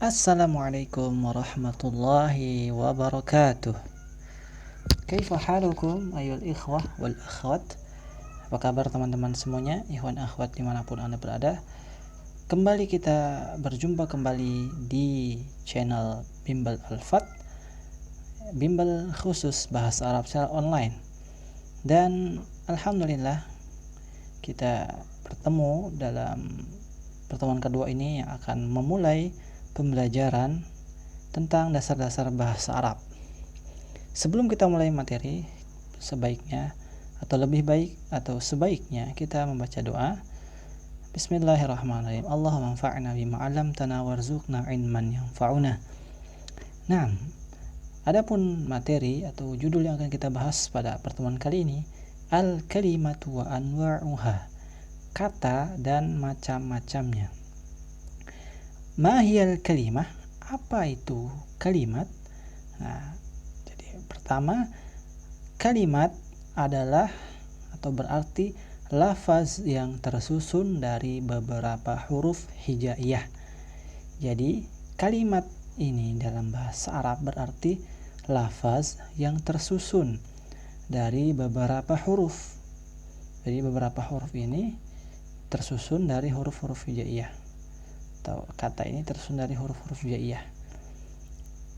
Assalamualaikum warahmatullahi wabarakatuh. Kaifa halukum ayol ikhwah wal akhwat? Apa kabar teman-teman semuanya, ikhwan akhwat dimanapun anda berada? Kembali kita berjumpa kembali di channel Bimbel Al-Fat, bimbel khusus bahasa Arab secara online. Dan alhamdulillah kita bertemu dalam pertemuan kedua ini yang akan memulai pembelajaran tentang dasar-dasar bahasa Arab. Sebelum kita mulai materi, sebaiknya atau lebih baik atau sebaiknya kita membaca doa. Bismillahirrahmanirrahim. Allahumma anfa'na bima 'allamtana warzuqna ilman yanfa'una. Nah, adapun materi atau judul yang akan kita bahas pada pertemuan kali ini, al-kalimatu wa anwa'uha. Kata dan macam-macamnya. Ma hiyal kalimah? Apa itu kalimat? Nah, jadi pertama, kalimat adalah atau berarti lafaz yang tersusun dari beberapa huruf hijaiyah. Jadi kalimat ini dalam bahasa Arab berarti lafaz yang tersusun dari beberapa huruf. Jadi beberapa huruf ini tersusun dari huruf-huruf hijaiyah. Atau kata ini tersusun dari huruf-huruf hijaiyah.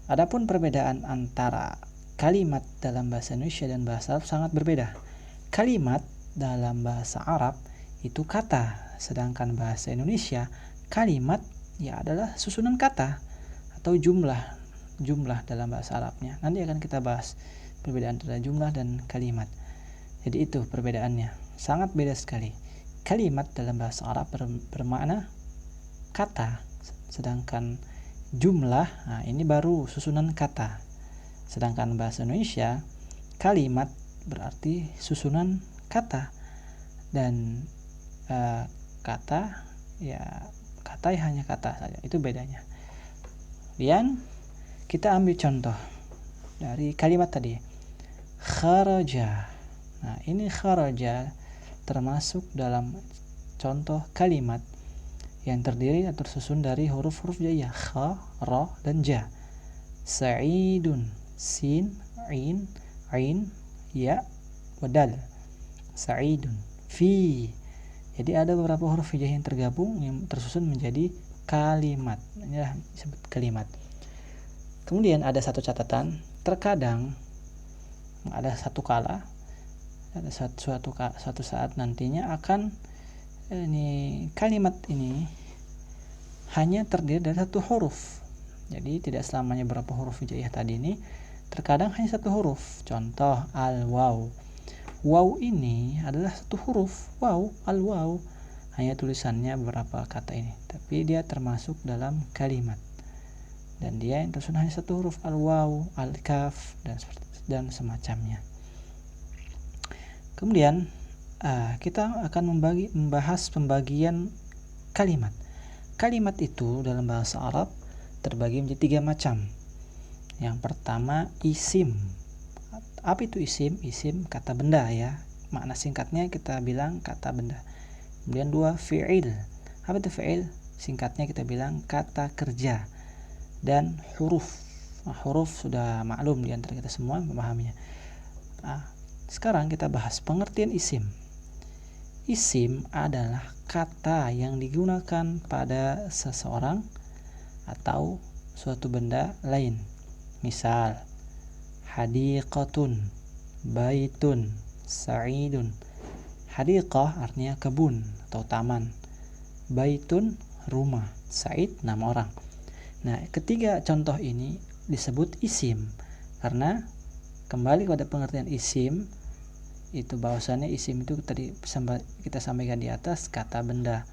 Adapun perbedaan antara kalimat dalam bahasa Indonesia dan bahasa Arab sangat berbeda. Kalimat dalam bahasa Arab itu kata, sedangkan bahasa Indonesia kalimat ya adalah susunan kata atau jumlah dalam bahasa Arabnya. Nanti akan kita bahas perbedaan antara jumlah dan kalimat. Jadi itu perbedaannya, sangat beda sekali. Kalimat dalam bahasa Arab bermakna kata, sedangkan jumlah, nah ini baru susunan kata. Sedangkan bahasa Indonesia kalimat berarti susunan kata, dan kata hanya kata saja, itu bedanya. Kemudian kita ambil contoh dari kalimat tadi, kharaja. Nah, ini kharaja termasuk dalam contoh kalimat yang terdiri atau tersusun dari huruf-huruf hijaiyah, kha, ra, dan ja. Sa'idun, sin, ain, ya, wadal. Sa'idun, fi. Jadi ada beberapa huruf hijaiyah yang tergabung yang tersusun menjadi kalimat. Inilah disebut kalimat. Kemudian ada satu catatan, terkadang ada satu saat nantinya akan kalimat ini hanya terdiri dari satu huruf. Jadi tidak selamanya berapa huruf hijaiyah tadi ini, terkadang hanya satu huruf. Contoh al-waw. Waw ini adalah satu huruf. Waw, al-waw. Hanya tulisannya beberapa kata ini, tapi dia termasuk dalam kalimat. Dan dia yang tersusun hanya satu huruf, al-waw, al-kaf, dan semacamnya. Kemudian kita akan membahas pembagian kalimat. Kalimat itu dalam bahasa Arab terbagi menjadi 3 macam. Yang pertama isim. Apa itu isim? Isim kata benda ya. Makna singkatnya kita bilang kata benda. Kemudian 2 fi'il. Apa itu fi'il? Singkatnya kita bilang kata kerja. Dan huruf. Nah, huruf sudah maklum di antara kita semua memahaminya. Nah, sekarang kita bahas pengertian isim. Isim adalah kata yang digunakan pada seseorang atau suatu benda lain. Misal, hadiqatun, baitun, sa'idun. Hadiqah artinya kebun atau taman. Baitun, rumah. Sa'id, nama orang. Nah, ketiga contoh ini disebut isim karena kembali pada pengertian isim itu bahwasannya isim itu tadi kita sampaikan di atas, kata benda.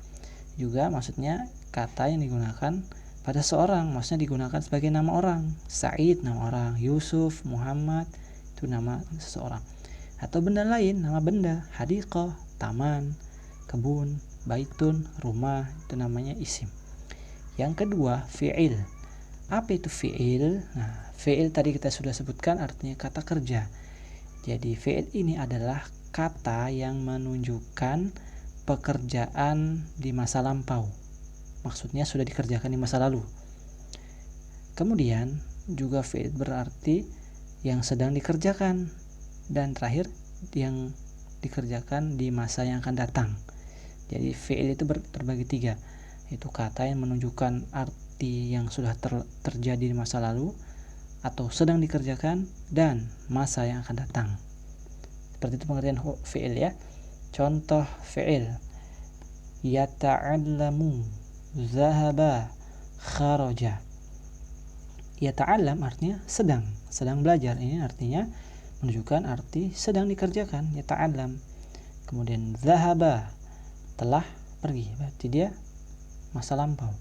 Juga maksudnya kata yang digunakan pada seorang, maksudnya digunakan sebagai nama orang. Said nama orang, Yusuf, Muhammad itu nama seseorang. Atau benda lain, nama benda, hadiqah, taman, kebun, baitun, rumah, itu namanya isim. Yang kedua, fi'il. Apa itu fi'il? Nah, fi'il tadi kita sudah sebutkan artinya kata kerja. Jadi fi'il ini adalah kata yang menunjukkan pekerjaan di masa lampau. Maksudnya sudah dikerjakan di masa lalu. Kemudian juga fi'il berarti yang sedang dikerjakan, dan terakhir yang dikerjakan di masa yang akan datang. Jadi fi'il itu terbagi 3, yaitu kata yang menunjukkan arti yang sudah terjadi di masa lalu atau sedang dikerjakan, dan masa yang akan datang. Seperti itu pengertian fi'il ya. Contoh fi'il: yata'allamu, zahaba, kharaja. Yata'allam artinya sedang belajar. Ini artinya menunjukkan arti sedang dikerjakan, yata'allam. Kemudian zahaba, telah pergi, berarti dia masa lampau.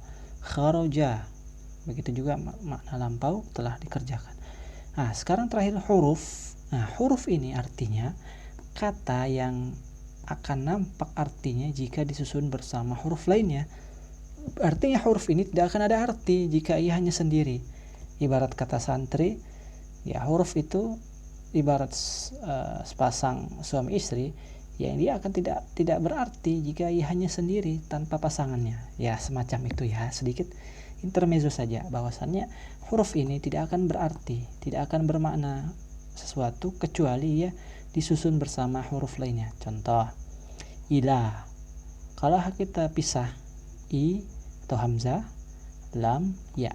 Kharaja, begitu juga makna lampau, telah dikerjakan. Nah, sekarang terakhir huruf. Nah, huruf ini artinya kata yang akan nampak artinya jika disusun bersama huruf lainnya. Artinya huruf ini tidak akan ada arti jika ia hanya sendiri. Ibarat kata santri, ya huruf itu ibarat sepasang suami istri, ya dia akan tidak berarti jika ia hanya sendiri tanpa pasangannya. Ya semacam itu ya, sedikit intermezzo saja bahwasannya huruf ini tidak akan berarti, tidak akan bermakna sesuatu kecuali ya disusun bersama huruf lainnya. Contoh, ila, kalau kita pisah i atau hamzah, lam, ya,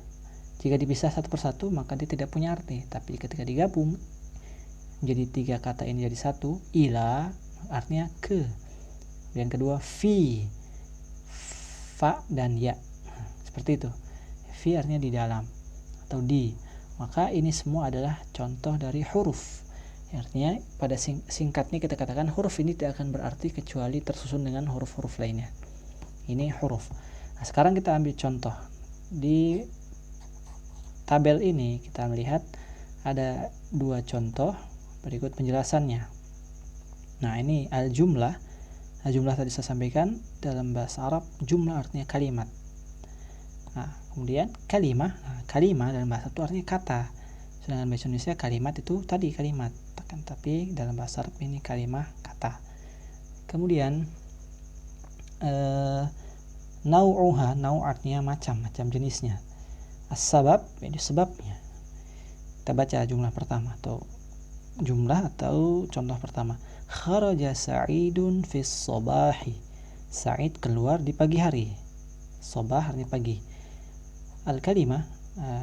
jika dipisah satu persatu maka dia tidak punya arti. Tapi ketika digabung menjadi 3 kata ini jadi satu, ila artinya ke, yang kedua fi, fa dan ya, seperti itu. Fi artinya di dalam atau di. Maka ini semua adalah contoh dari huruf. Artinya pada singkatnya kita katakan huruf ini tidak akan berarti kecuali tersusun dengan huruf-huruf lainnya. Ini huruf. Nah, sekarang kita ambil contoh. Di tabel ini kita melihat ada 2 contoh, berikut penjelasannya. Nah, ini al-jumlah. Al-jumlah tadi saya sampaikan dalam bahasa Arab jumlah artinya kalimat. Nah, kemudian kalimah. Nah, kalimah dalam bahasa itu artinya kata. Sedangkan bahasa Indonesia kalimat itu tadi kalimat. Tapi dalam bahasa Arab ini kalimah kata. Kemudian nau'uha, nau' artinya macam jenisnya. As-sabab ini sebabnya. Kita baca jumlah pertama atau jumlah atau contoh pertama. Kharaja Sa'idun fis sabahi. Sa'id keluar di pagi hari. Sabah artinya pagi. Al-kalimah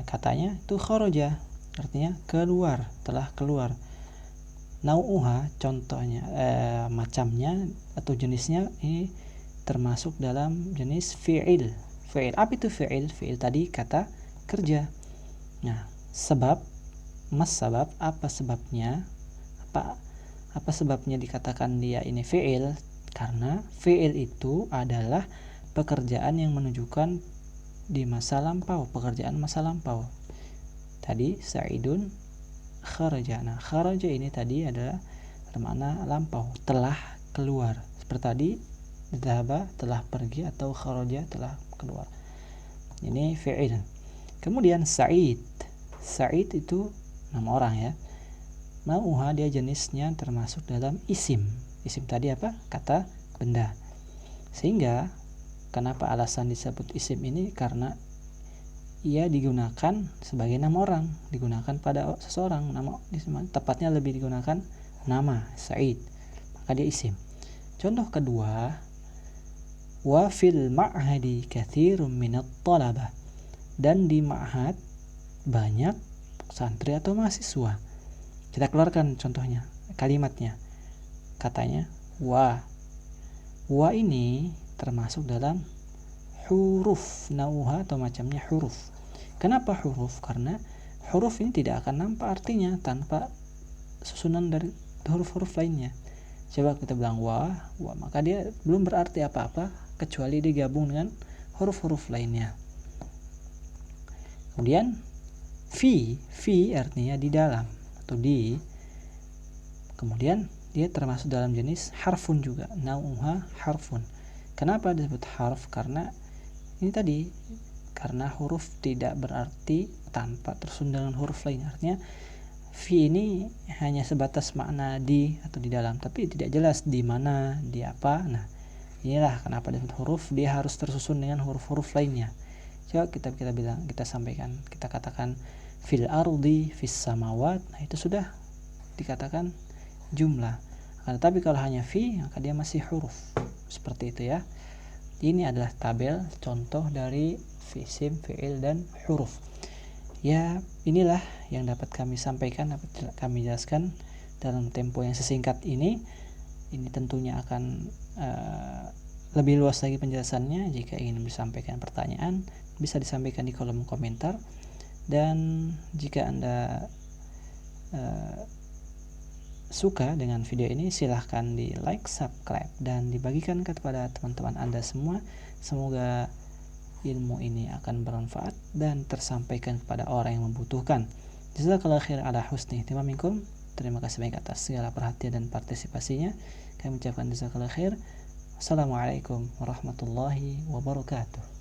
katanya itu kharaja, artinya keluar, telah keluar. Nau'uha contohnya macamnya atau jenisnya ini termasuk dalam jenis fi'il. Fi'il apa itu fi'il? Fi'il tadi kata kerja. Nah, sebab, mas sabab, apa sebabnya? Apa sebabnya dikatakan dia ini fi'il? Karena fi'il itu adalah pekerjaan yang menunjukkan di masa lampau, pekerjaan masa lampau. Tadi Sa'idun kharaja. Nah, kharaja ini tadi adalah bermakna lampau, telah keluar. Seperti tadi dhahaba telah pergi atau kharaja telah keluar. Ini fi'il. Kemudian Sa'id. Sa'id itu nama orang ya. Nau'uha dia jenisnya termasuk dalam isim. Isim tadi apa? Kata benda. Sehingga kenapa alasan disebut isim ini? Karena ia digunakan sebagai nama orang, digunakan pada seseorang, nama tepatnya lebih digunakan nama Sa'id, maka dia isim. Contoh kedua, wa fil ma'hadi katsirun minat talabah, dan di ma'had banyak santri atau mahasiswa. Kita keluarkan contohnya, kalimatnya. Katanya wa ini termasuk dalam huruf nauha atau macamnya huruf. Kenapa huruf? Karena huruf ini tidak akan nampak artinya tanpa susunan dari huruf-huruf lainnya. Coba kita bilang wa, maka dia belum berarti apa-apa kecuali digabung dengan huruf-huruf lainnya. Kemudian fi artinya di dalam atau di. Kemudian dia termasuk dalam jenis harfun juga, nauha harfun. Kenapa disebut harf? Karena ini tadi, karena huruf tidak berarti tanpa tersusun dengan huruf lain. Artinya fi ini hanya sebatas makna di atau di dalam, tapi tidak jelas di mana, di apa. Nah, inilah kenapa disebut huruf, dia harus tersusun dengan huruf-huruf lainnya. Coba kita sampaikan, kita katakan fil ardi, fis samawat, nah itu sudah dikatakan jumlah. Tapi kalau hanya fi, maka dia masih huruf. Seperti itu ya. Ini adalah tabel contoh dari isim, fi'il, dan huruf. Ya, inilah yang dapat kami sampaikan, dapat kami jelaskan dalam tempo yang sesingkat ini. Ini tentunya akan lebih luas lagi penjelasannya. Jika ingin disampaikan pertanyaan, bisa disampaikan di kolom komentar. Dan jika Anda suka dengan video ini, silahkan di like, subscribe, dan dibagikan kepada teman-teman Anda semua. Semoga ilmu ini akan bermanfaat dan tersampaikan kepada orang yang membutuhkan. Jazakallahu khair ala husni ihtimamikum. Terima kasih banyak atas segala perhatian dan partisipasinya. Kami ucapkan jazakallahu khair. Assalamualaikum warahmatullahi wabarakatuh.